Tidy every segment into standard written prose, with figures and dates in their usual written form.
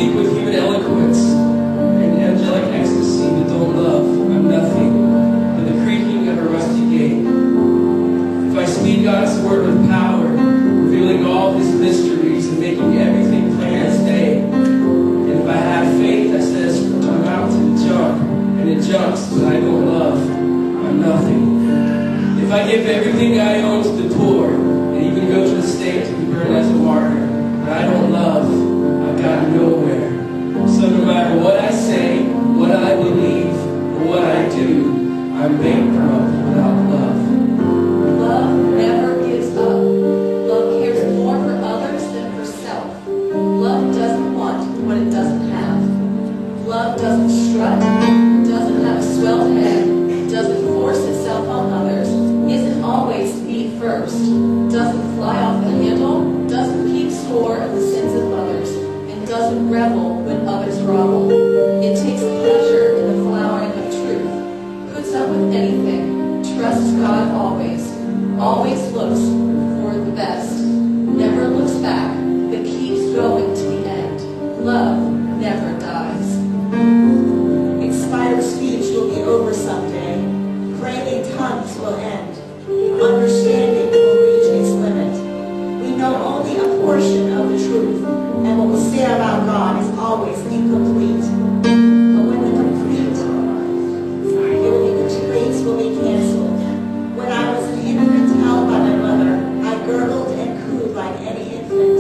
speak with human eloquence and angelic ecstasy, but don't love, I'm nothing but the creaking of a rusty gate. If I speak God's word with power, revealing all His mysteries and making everything plain as day, and if I have faith that says from a mountain jump, and it jumps, but I don't love, I'm nothing. If I give everything I own to the poor, and even go to the stake to be burned as a martyr, but I don't love, I've got nowhere. So no matter what I say, what I believe, or what I do, I'm bankrupt without love. Love never gives up. Love cares more for others than for self. Love doesn't want what it doesn't have. Love doesn't strut, doesn't have a swelled head, doesn't force itself on others, isn't always me first, doesn't fly off the handle, doesn't keep score of the sins of others, and doesn't revel when others grovel. It takes pleasure in the flowering of truth, puts up with anything, trusts God always, always looks for the best, never looks back, but keeps going to the end. Love never dies. Expired speech will be over someday. Craving tongues will end. Understanding will reach its limit. We know only a portion of the truth, and what we say about God is always incomplete. But when the complete debates will be canceled. When I was an infant held by my mother, I gurgled and cooed like any infant.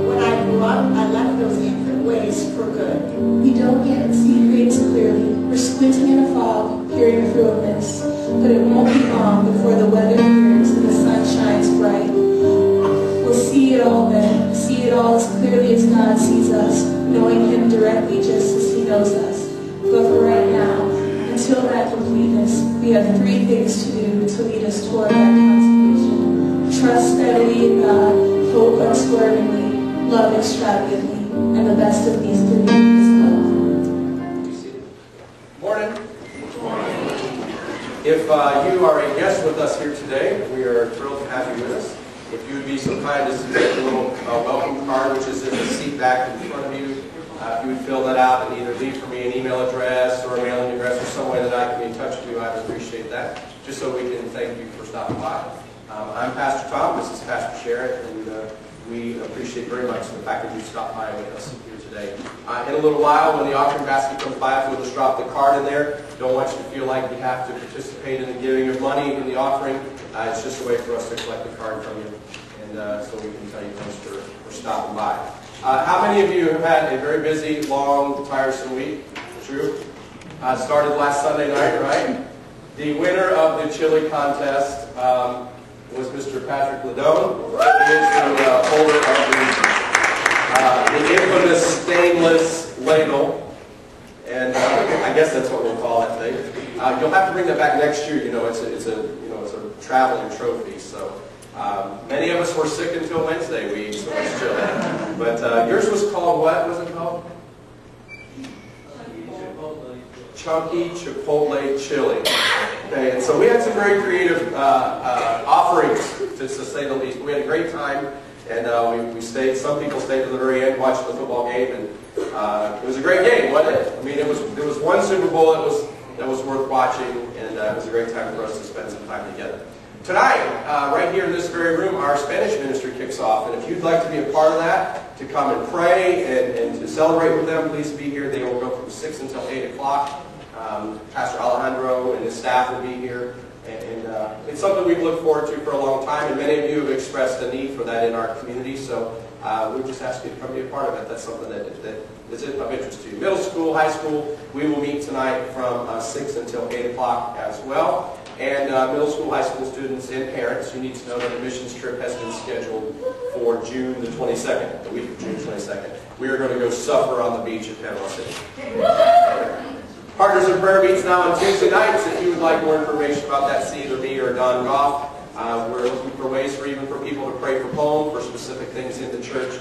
When I grew up, I left those infant ways for good. We don't yet see grades clearly. We're squinting in a fog, peering through a mist. But it won't be long before the weather clears and the sun shines bright. We'll see it all then, see it all as clearly as God sees us, knowing Him directly just as He knows us. But for right now, until that completeness, we have three things to do to lead us toward that consummation. Trust steadily in God, hope unswervingly, love extravagantly, and the best of these three is love. Morning. If you are a guest with us here today, we are thrilled to have you with us. If you would be so kind as to take a little welcome card, which is in the seat back in front of you, if you would fill that out and either leave for me an email address or a mailing address or some way that I can be in touch with you, I'd appreciate that, just so we can thank you for stopping by. I'm Pastor Tom, this is Pastor Sherritt, and we appreciate very much the fact that you stopped by with us here today. In a little while, when the offering basket comes by, if you'll just drop the card in there. Don't want you to feel like you have to participate in the giving of money in the offering. It's just a way for us to collect the card from you, and so we can tell you thanks for stopping by. How many of you have had a very busy, long, tiresome week? True? Started last Sunday night, right? The winner of the chili contest was Mr. Patrick Ladone. He is the holder of the infamous stainless ladle. And I guess that's what we'll call that thing. You'll have to bring that back next year. You know, it's a traveling trophy. So many of us were sick until Wednesday. We ate so much chili. But yours was called what? Was it called? Chunky Chipotle Chili. Okay, and so we had some very creative offerings, to say the least. We had a great time, and we stayed. Some people stayed to the very end, watching the football game, and it was a great game, wasn't it? I mean, it was one Super Bowl that was worth watching, and it was a great time for us to spend some time together. Tonight, right here in this very room, our Spanish ministry kicks off, and if you'd like to be a part of that, to come and pray and to celebrate with them, please be here. They will go from 6 until 8 o'clock. Pastor Alejandro and his staff will be here, and it's something we've looked forward to for a long time, and many of you have expressed a need for that in our community, so we just ask you to come be a part of it. That's something that is of interest to you. Middle school, high school, we will meet tonight from 6 until 8 o'clock as well. And middle school, high school students and parents, you need to know that the missions trip has been scheduled for June the 22nd, the week of June 22nd. We are going to go suffer on the beach at Panama City. Partners in Prayer meets now on Tuesday nights. If you would like more information about that, see either me or Don Goff. We're looking for ways for people to pray for home, for specific things in the church,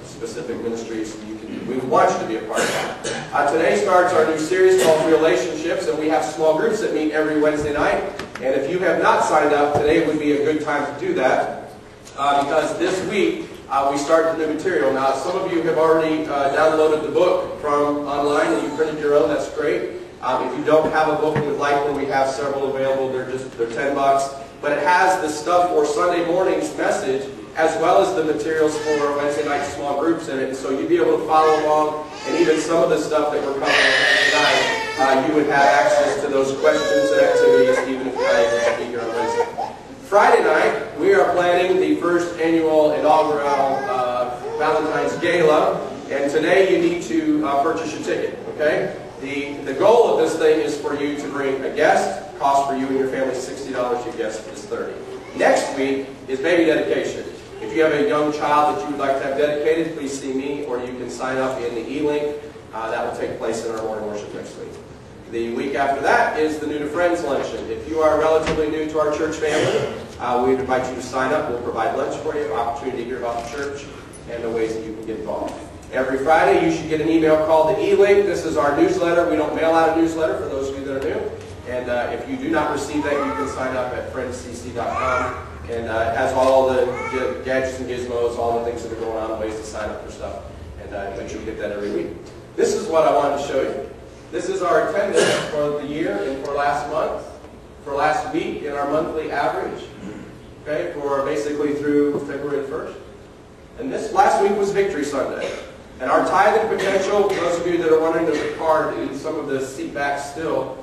specific ministries you can do. We want you to be a part of that. Today starts our new series called Relationships, and we have small groups that meet every Wednesday night. And if you have not signed up, today would be a good time to do that, because this week we start the new material. Now, some of you have already downloaded the book from online and you printed your own. That's great. If you don't have a book and would like one, we have several available. They're $10. But it has the stuff for Sunday morning's message, as well as the materials for Wednesday night small groups in it. So you'd be able to follow along, and even some of the stuff that we're covering tonight, you would have access to those questions and activities, even if you're not able to be here on Wednesday. Friday night, we are planning the first annual inaugural Valentine's Gala, and today you need to purchase your ticket, okay? The goal of this thing is for you to bring a guest. Cost for you and your family is $60. Your guest is $30. Next week is baby dedication. If you have a young child that you would like to have dedicated, please see me, or you can sign up in the e-link. That will take place in our morning worship next week. The week after that is the New to Friends luncheon. If you are relatively new to our church family, we would invite you to sign up. We'll provide lunch for you, opportunity to hear about the church, and the ways that you can get involved. Every Friday, you should get an email called the e-link. This is our newsletter. We don't mail out a newsletter for those of you that are new. And if you do not receive that, you can sign up at friendscc.com. And it has all the gadgets and gizmos, all the things that are going on, ways to sign up for stuff. And make sure you get that every week. This is what I wanted to show you. This is our attendance for the year and for last month, for last week in our monthly average. Okay, for basically through February 1st. And this last week was Victory Sunday. And our tithing potential, those of you that are wondering, there's a card in some of the seat backs still.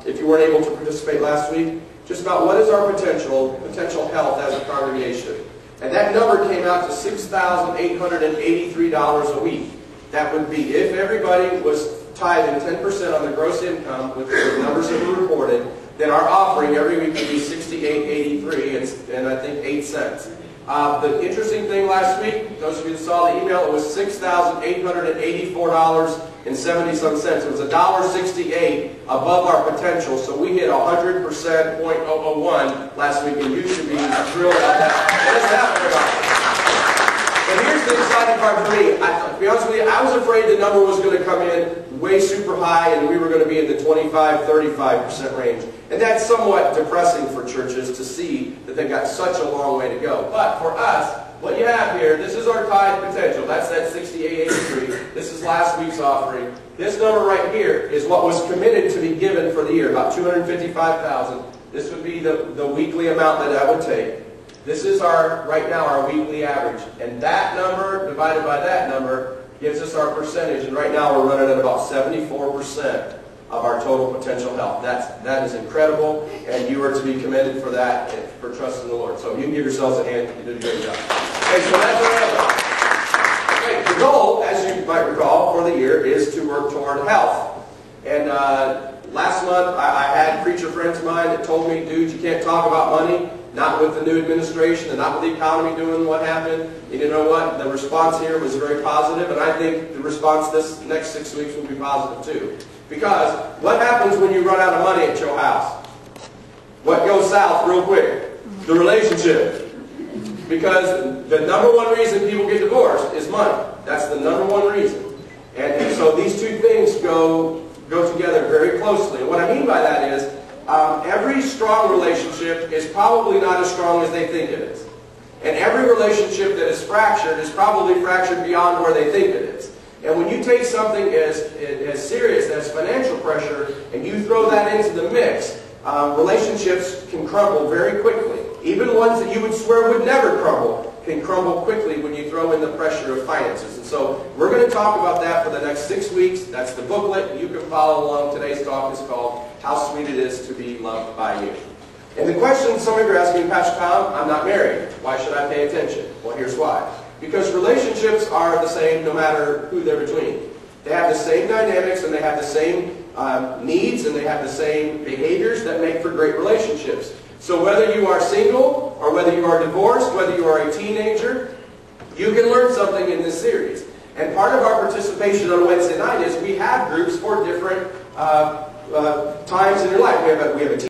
If you weren't able to participate last week, just about what is our potential health as a congregation. And that number came out to $6,883 a week. That would be, if everybody was tithing 10% on the gross income with the numbers that were reported, then our offering every week would be $68.83 and I think 8 cents. The interesting thing last week, those of you that saw the email, it was $6,884.70. It was $1.68 above our potential, so we hit 100%, 0.001 last week, and you should be thrilled about that. It doesn't happen very often. But here's the exciting part for me. To be honest with you, I was afraid the number was going to come in way super high, and we were going to be in the 25-35% range. And that's somewhat depressing for churches to see that they've got such a long way to go. But for us, what you have here, this is our tithe potential. That's that $68.83. This is last week's offering. This number right here is what was committed to be given for the year, about $255,000. This would be the weekly amount that I would take. This is right now our weekly average. And that number divided by that number gives us our percentage. And right now we're running at about 74% of our total potential health. That is incredible, and you are to be commended for that and for trusting the Lord. So you can give yourselves a hand. You did a great job. Okay, so that's what okay, the goal, as you might recall, for the year is to work toward health. And last month, I had preacher friends of mine that told me, dude, you can't talk about money, not with the new administration and not with the economy doing what happened. And you know what? The response here was very positive, and I think the response this next 6 weeks will be positive too. Because what happens when you run out of money at your house? What goes south real quick? The relationship. Because the number one reason people get divorced is money. That's the number one reason. And so these two things go together very closely. And what I mean by that is every strong relationship is probably not as strong as they think it is. And every relationship that is probably fractured beyond where they think it is. And when you take something as serious as financial pressure and you throw that into the mix, relationships can crumble very quickly. Even ones that you would swear would never crumble can crumble quickly when you throw in the pressure of finances. And so we're going to talk about that for the next 6 weeks. That's the booklet. You can follow along. Today's talk is called How Sweet It Is to Be Loved by You. And the question some of you are asking, Pastor Tom, I'm not married. Why should I pay attention? Well, here's why. Because relationships are the same no matter who they're between. They have the same dynamics and they have the same needs and they have the same behaviors that make for great relationships. So whether you are single or whether you are divorced, whether you are a teenager, you can learn something in this series. And part of our participation on Wednesday night is we have groups for different times in your life. We have a